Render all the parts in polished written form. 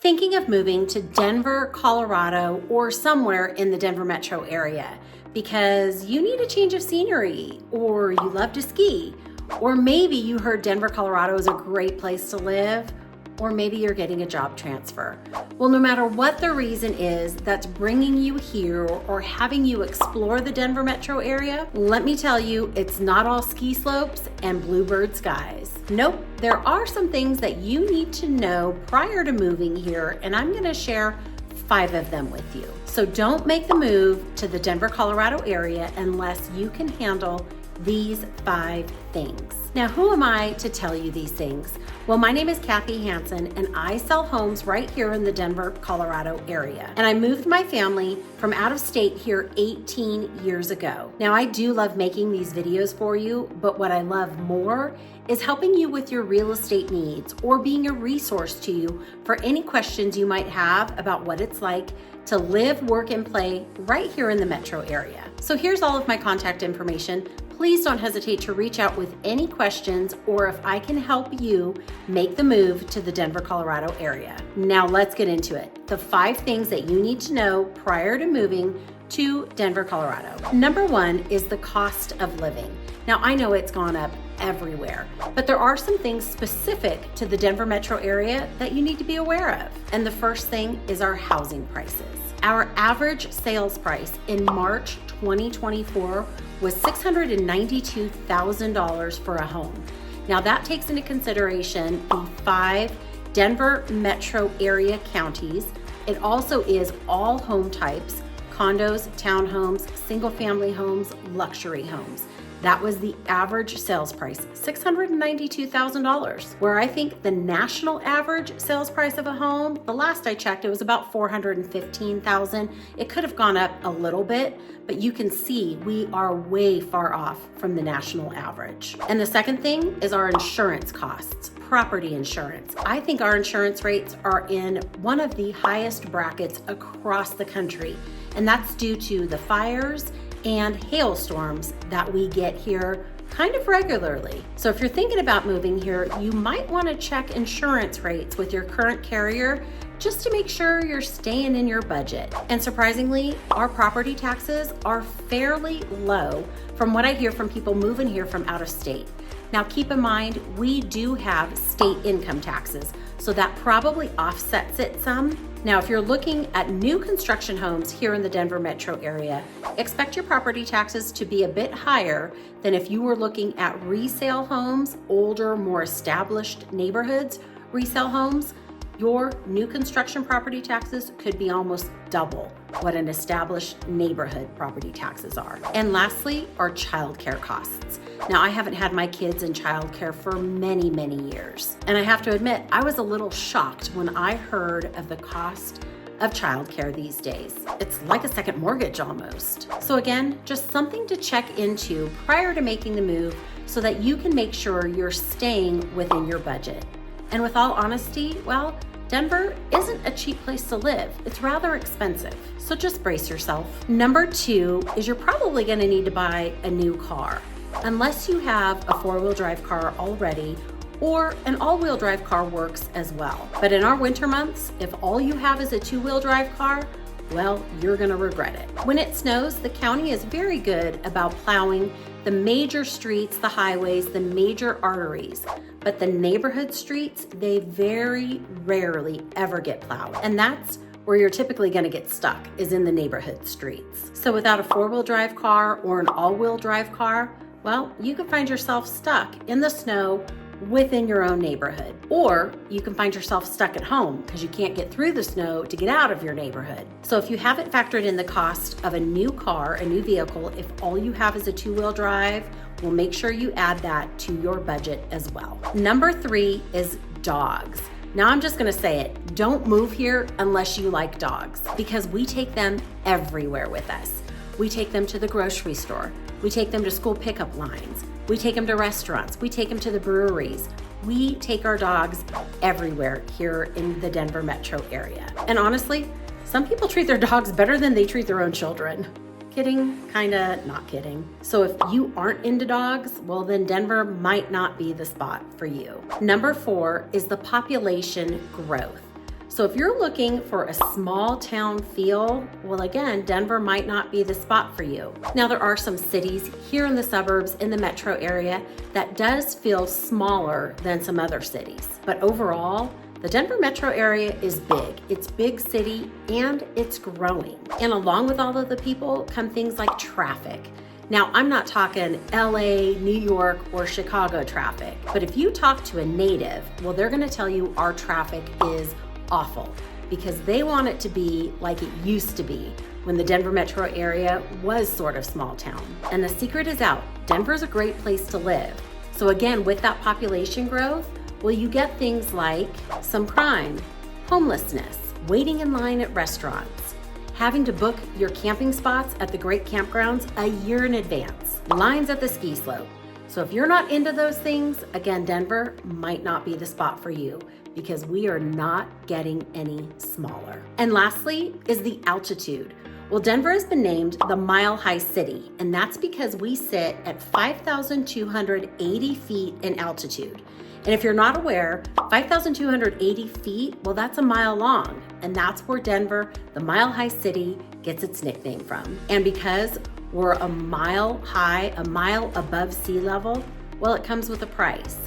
thinking of moving to Denver, Colorado, or somewhere in the Denver metro area because you need a change of scenery, or you love to ski, or maybe you heard Denver, Colorado is a great place to live, or maybe you're getting a job transfer. Well, no matter what the reason is that's bringing you here or having you explore the Denver metro area, let me tell you, it's not all ski slopes and bluebird skies. Nope, there are some things that you need to know prior to moving here, and I'm gonna share 5 of them with you. So don't make the move to the Denver, Colorado area unless you can handle these 5 things. Now, who am I to tell you these things? Well, my name is Kathy Hansen, and I sell homes right here in the Denver, Colorado area. And I moved my family from out of state here 18 years ago. Now, I do love making these videos for you, but what I love more is helping you with your real estate needs or being a resource to you for any questions you might have about what it's like to live, work, and play right here in the metro area. So here's all of my contact information. Please don't hesitate to reach out with any questions or if I can help you make the move to the Denver, Colorado area. Now let's get into it. The 5 things that you need to know prior to moving to Denver, Colorado. Number 1 is the cost of living. Now I know it's gone up everywhere, but there are some things specific to the Denver metro area that you need to be aware of. And the first thing is our housing prices. Our average sales price in March 2024 was $692,000 for a home. Now that takes into consideration the 5 Denver metro area counties. It also is all home types: condos, townhomes, single family homes, luxury homes. That was the average sales price, $692,000. Where I think the national average sales price of a home, the last I checked, it was about $415,000. It could have gone up a little bit, but you can see we are way far off from the national average. And the second thing is our insurance costs, property insurance. I think our insurance rates are in one of the highest brackets across the country, and that's due to the fires and hailstorms that we get here kind of regularly. So if you're thinking about moving here, you might want to check insurance rates with your current carrier just to make sure you're staying in your budget. And surprisingly, our property taxes are fairly low from what I hear from people moving here from out of state. Now keep in mind, we do have state income taxes, so that probably offsets it some. Now, if you're looking at new construction homes here in the Denver metro area, expect your property taxes to be a bit higher than if you were looking at resale homes, older, more established neighborhoods, resale homes. Your new construction property taxes could be almost double what an established neighborhood property taxes are. And lastly, our childcare costs. Now, I haven't had my kids in childcare for many, many years. And I have to admit, I was a little shocked when I heard of the cost of childcare these days. It's like a second mortgage almost. So again, just something to check into prior to making the move so that you can make sure you're staying within your budget. And with all honesty, well, Denver isn't a cheap place to live. It's rather expensive. So just brace yourself. Number 2 is you're probably gonna need to buy a new car. Unless you have a 4-wheel drive car already, or an all-wheel drive car works as well. But in our winter months, if all you have is a 2-wheel drive car, well, you're gonna regret it. When it snows, the county is very good about plowing the major streets, the highways, the major arteries. But the neighborhood streets, they very rarely ever get plowed. And that's where you're typically gonna get stuck, is in the neighborhood streets. So without a 4-wheel drive car or an all-wheel drive car, well, you can find yourself stuck in the snow within your own neighborhood. Or you can find yourself stuck at home because you can't get through the snow to get out of your neighborhood. So if you haven't factored in the cost of a new car, a new vehicle, if all you have is a 2-wheel drive, well, make sure you add that to your budget as well. Number 3 is dogs. Now I'm just gonna say it, don't move here unless you like dogs, because we take them everywhere with us. We take them to the grocery store. We take them to school pickup lines. We take them to restaurants. We take them to the breweries. We take our dogs everywhere here in the Denver metro area. And honestly, some people treat their dogs better than they treat their own children. Kidding, kinda, not kidding. So if you aren't into dogs, well then Denver might not be the spot for you. Number 4 is the population growth. So if you're looking for a small town feel, well, again, Denver might not be the spot for you. Now, there are some cities here in the suburbs in the metro area that does feel smaller than some other cities. But overall, the Denver metro area is big. It's big city and it's growing. And along with all of the people come things like traffic. Now, I'm not talking LA, New York, or Chicago traffic, but if you talk to a native, well, they're gonna tell you our traffic is awful because they want it to be like it used to be when the Denver metro area was sort of small town. And the secret is out. Denver's a great place to live. So again, with that population growth, well, you get things like some crime, homelessness, waiting in line at restaurants, having to book your camping spots at the great campgrounds a year in advance, lines at the ski slope. So if you're not into those things, again, Denver might not be the spot for you because we are not getting any smaller. And lastly is the altitude. Well, Denver has been named the Mile High City, and that's because we sit at 5,280 feet in altitude. And if you're not aware, 5,280 feet, well, that's a mile long. And that's where Denver, the Mile High City, gets its nickname from. And because we're a mile high, a mile above sea level, well, it comes with a price.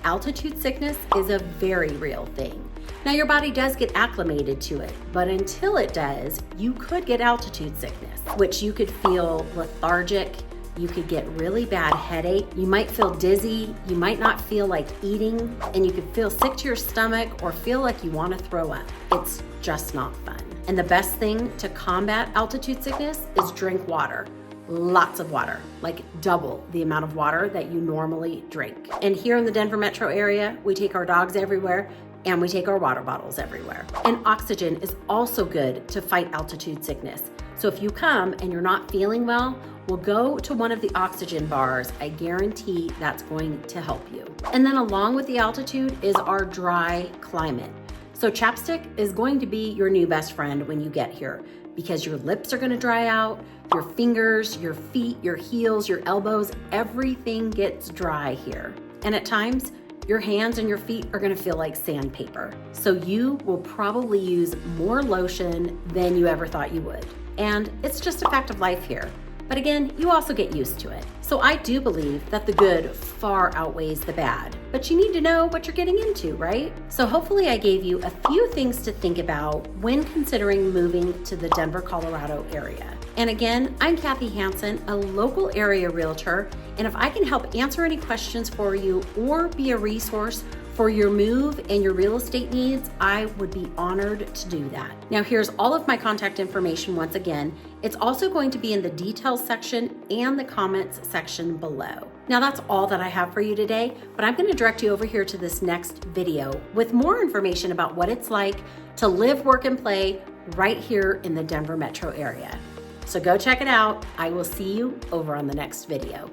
Altitude sickness is a very real thing. Now, your body does get acclimated to it, but until it does, you could get altitude sickness, which you could feel lethargic, you could get really bad headache, you might feel dizzy, you might not feel like eating, and you could feel sick to your stomach or feel like you want to throw up. It's just not fun. And the best thing to combat altitude sickness is drink water. Lots of water, like double the amount of water that you normally drink. And here in the Denver metro area, we take our dogs everywhere and we take our water bottles everywhere. And oxygen is also good to fight altitude sickness. So if you come and you're not feeling well, we'll go to one of the oxygen bars. I guarantee that's going to help you. And then along with the altitude is our dry climate. So chapstick is going to be your new best friend when you get here because your lips are gonna dry out, your fingers, your feet, your heels, your elbows, everything gets dry here. And at times, your hands and your feet are gonna feel like sandpaper. So you will probably use more lotion than you ever thought you would. And it's just a fact of life here. But again, you also get used to it. So I do believe that the good far outweighs the bad, but you need to know what you're getting into, right? So hopefully I gave you a few things to think about when considering moving to the Denver, Colorado area. And again, I'm Kathy Hansen, a local area realtor, and if I can help answer any questions for you or be a resource for your move and your real estate needs, I would be honored to do that. Now here's all of my contact information once again. It's also going to be in the details section and the comments section below. Now that's all that I have for you today, but I'm going to direct you over here to this next video with more information about what it's like to live, work, and play right here in the Denver metro area. So go check it out. I will see you over on the next video.